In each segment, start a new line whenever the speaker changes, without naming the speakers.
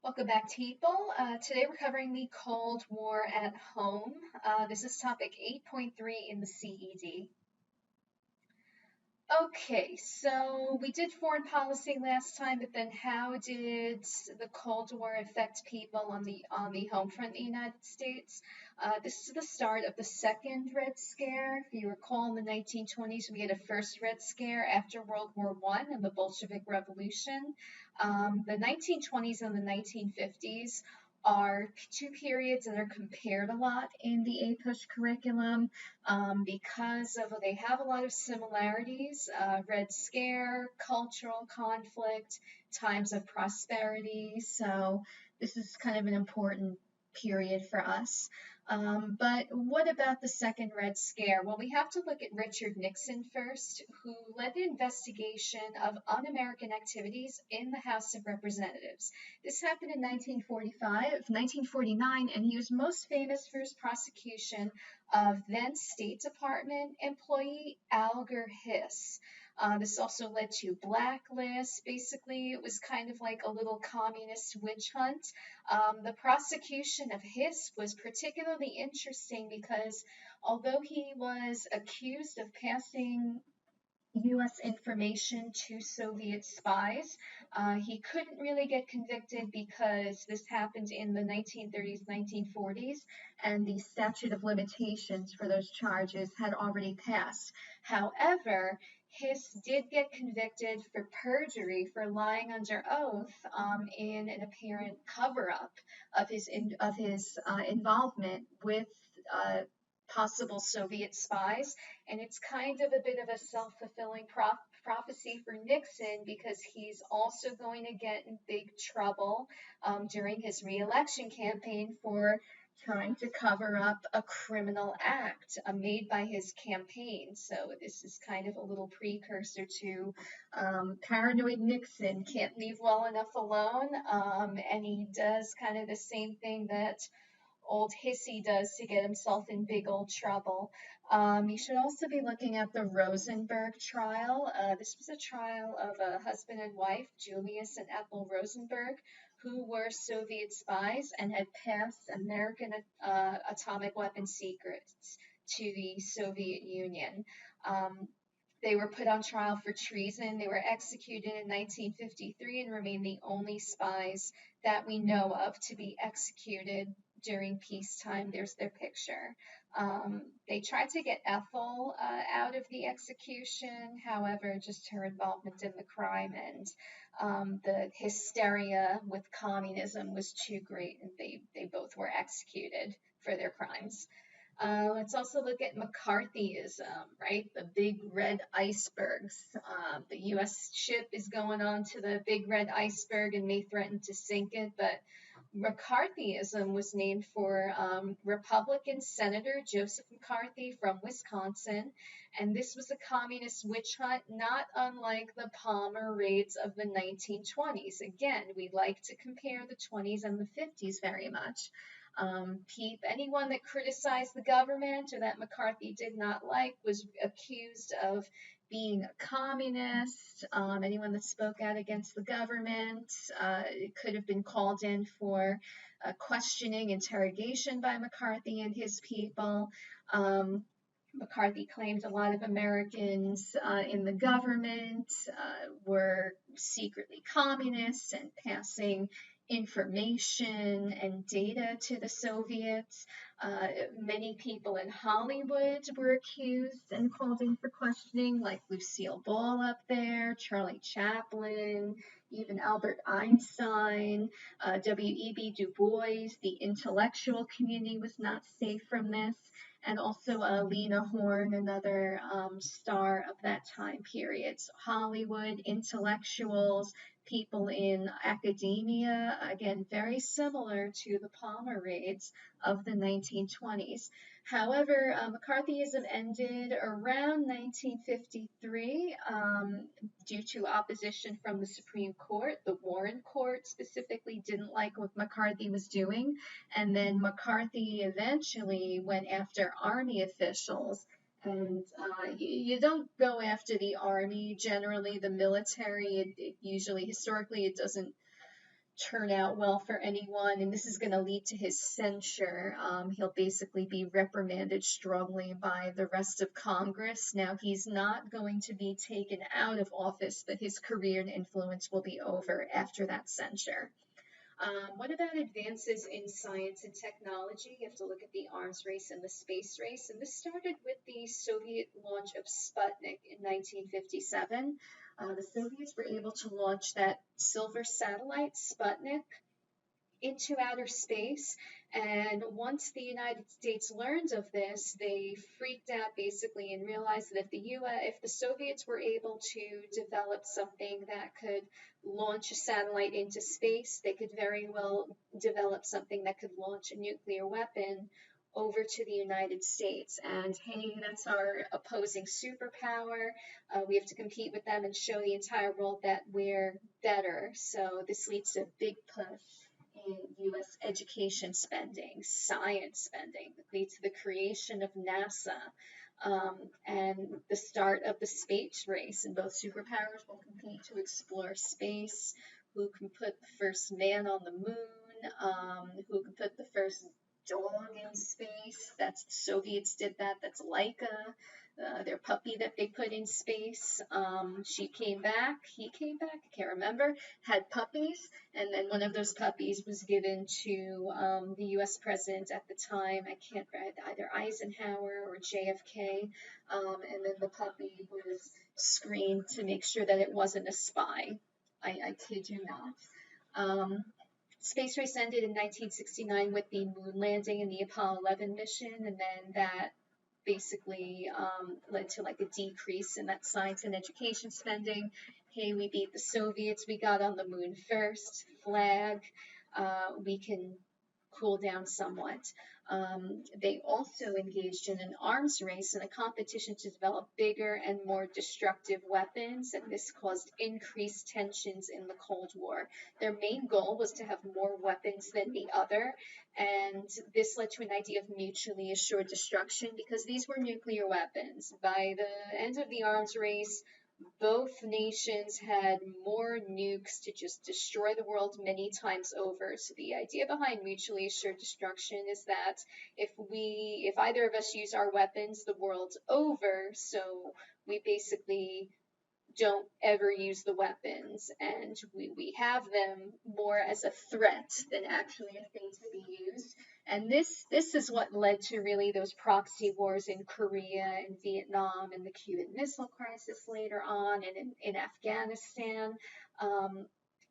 Welcome back, people. Today we're covering the Cold War at home. This is topic 8.3 in the CED. Okay, so we did foreign policy last time, but then how did the Cold War affect people on the home front in the United States? This is the start of the second Red Scare. If you recall, in the 1920s, we had a first Red Scare after World War I and the Bolshevik Revolution. The 1920s and the 1950s are two periods that are compared a lot in the APUSH curriculum because they have a lot of similarities. Red Scare, cultural conflict, times of prosperity. So this is kind of an important period for us. But what about the second Red Scare? Well, we have to look at Richard Nixon first, who led the investigation of un-American activities in the House of Representatives. This happened in 1949, and he was most famous for his prosecution of then State Department employee Alger Hiss. This also led to blacklists. Basically, it was kind of like a little communist witch hunt. The prosecution of Hiss was particularly interesting because although he was accused of passing U.S. information to Soviet spies. He couldn't really get convicted because this happened in the 1930s, 1940s, and the statute of limitations for those charges had already passed. However, Hiss did get convicted for perjury for lying under oath in an apparent cover-up of his involvement with possible Soviet spies. And it's kind of a bit of a self-fulfilling prophecy for Nixon because he's also going to get in big trouble during his reelection campaign for trying to cover up a criminal act made by his campaign. So this is kind of a little precursor to paranoid Nixon can't leave well enough alone, and he does kind of the same thing that old Hissy does to get himself in big old trouble. You should also be looking at the Rosenberg trial. This was a trial of a husband and wife, Julius and Ethel Rosenberg, who were Soviet spies and had passed American atomic weapon secrets to the Soviet Union. They were put on trial for treason. They were executed in 1953 and remain the only spies that we know of to be executed during peacetime. There's their picture. They tried to get Ethel out of the execution, however, just her involvement in the crime and the hysteria with communism was too great, and they both were executed for their crimes. Let's also look at McCarthyism, right? The big red icebergs. The U.S. ship is going on to the big red iceberg and may threaten to sink it, but McCarthyism was named for Republican Senator Joseph McCarthy from Wisconsin, and this was a communist witch hunt, not unlike the Palmer raids of the 1920s. Again, we like to compare the 20s and the 50s very much. Anyone that criticized the government or that McCarthy did not like was accused of being a communist. Anyone that spoke out against the government could have been called in for questioning, interrogation by McCarthy and his people. McCarthy claimed a lot of Americans in the government were secretly communists and passing information and data to the Soviets. Many people in Hollywood were accused and called in for questioning, like Lucille Ball up there, Charlie Chaplin, even Albert Einstein, W.E.B. Du Bois. The intellectual community was not safe from this. And also Lena Horne, another star of that time period. So Hollywood, intellectuals, people in academia, again, very similar to the Palmer raids of the 1920s. However, McCarthyism ended around 1953 due to opposition from the Supreme Court. The Warren Court specifically didn't like what McCarthy was doing, and then McCarthy eventually went after Army officials. And you don't go after the Army, generally the military. It usually, historically, it doesn't turn out well for anyone, and this is going to lead to his censure. He'll basically be reprimanded strongly by the rest of Congress. Now, he's not going to be taken out of office, but his career and influence will be over after that censure. What about advances in science and technology? You have to look at the arms race and the space race. And this started with the Soviet launch of Sputnik in 1957. The Soviets were able to launch that silver satellite, Sputnik, into outer space. And once the United States learned of this, they freaked out basically and realized that if the Soviets were able to develop something that could launch a satellite into space, they could very well develop something that could launch a nuclear weapon over to the United States. And hey, that's our opposing superpower. We have to compete with them and show the entire world that we're better. So this leads to a big push in U.S. education spending, science spending, that leads to the creation of NASA, and the start of the space race. And both superpowers will compete to explore space. Who can put the first man on the moon? Who can put the first dog in space? That's the Soviets did that. That's Laika. Their puppy that they put in space. She came back, he came back, I can't remember, had puppies, and then one of those puppies was given to the US president at the time. I can't remember, either Eisenhower or JFK, and then the puppy was screened to make sure that it wasn't a spy. I kid you not. Space race ended in 1969 with the moon landing and the Apollo 11 mission, and then that basically led to like a decrease in that science and education spending. Hey, we beat the Soviets, we got on the moon first, flag, we can cool down somewhat. They also engaged in an arms race and a competition to develop bigger and more destructive weapons, and this caused increased tensions in the Cold War. Their main goal was to have more weapons than the other, and this led to an idea of mutually assured destruction because these were nuclear weapons. By the end of the arms race, both nations had more nukes to just destroy the world many times over. So the idea behind mutually assured destruction is that if either of us use our weapons, the world's over. So we basically don't ever use the weapons, and we have them more as a threat than actually a thing to be used. And this is what led to really those proxy wars in Korea and Vietnam and the Cuban Missile Crisis later on, and in Afghanistan.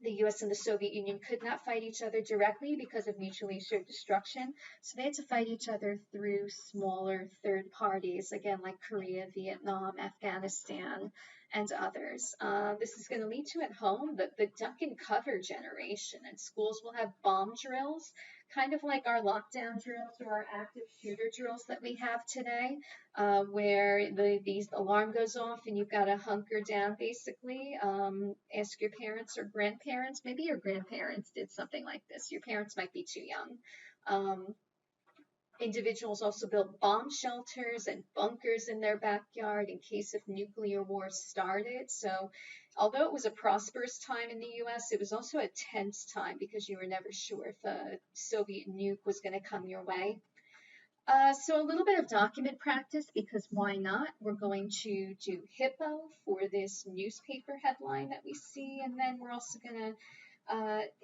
The US and the Soviet Union could not fight each other directly because of mutually assured destruction, so they had to fight each other through smaller third parties, again, like Korea, Vietnam, Afghanistan, and others. This is going to lead to at home the duck and cover generation, and schools will have bomb drills, kind of like our lockdown drills or our active shooter drills that we have today, where the alarm goes off and you've got to hunker down basically. Ask your parents or grandparents. Maybe your grandparents did something like this. Your parents might be too young. Individuals also built bomb shelters and bunkers in their backyard in case if nuclear war started. So, although it was a prosperous time in the US, it was also a tense time because you were never sure if a Soviet nuke was going to come your way. So a little bit of document practice, because why not? We're going to do Hippo for this newspaper headline that we see, and then we're also going to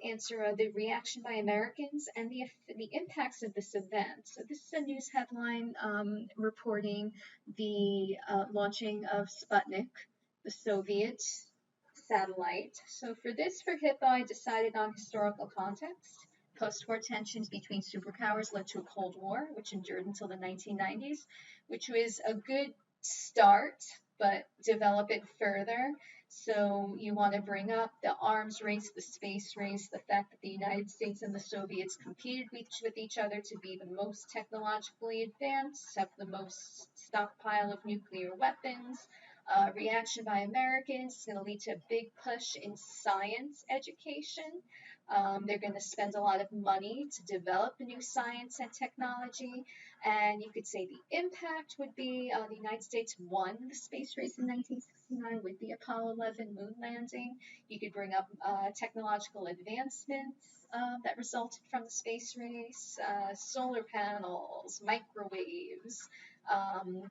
answer the reaction by Americans and the impacts of this event. So this is a news headline reporting the launching of Sputnik, the Soviet satellite. So for Hippo, I decided on historical context. Post-war tensions between superpowers led to a Cold War, which endured until the 1990s, which was a good start, but develop it further. So you want to bring up the arms race, the space race, the fact that the United States and the Soviets competed with each other to be the most technologically advanced, have the most stockpile of nuclear weapons. Reaction by Americans is going to lead to a big push in science education. They're going to spend a lot of money to develop new science and technology. And you could say the impact would be the United States won the space race in 1960. 1969 with the Apollo 11 moon landing. You could bring up technological advancements that resulted from the space race, solar panels, microwaves, um,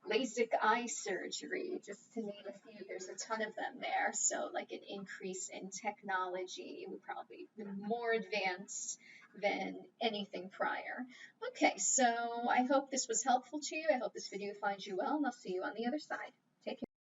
LASIK eye surgery, just to name a few. There's a ton of them there. So, like an increase in technology, we probably more advanced than anything prior. Okay, so I hope this was helpful to you. I hope this video finds you well, and I'll see you on the other side. Take care.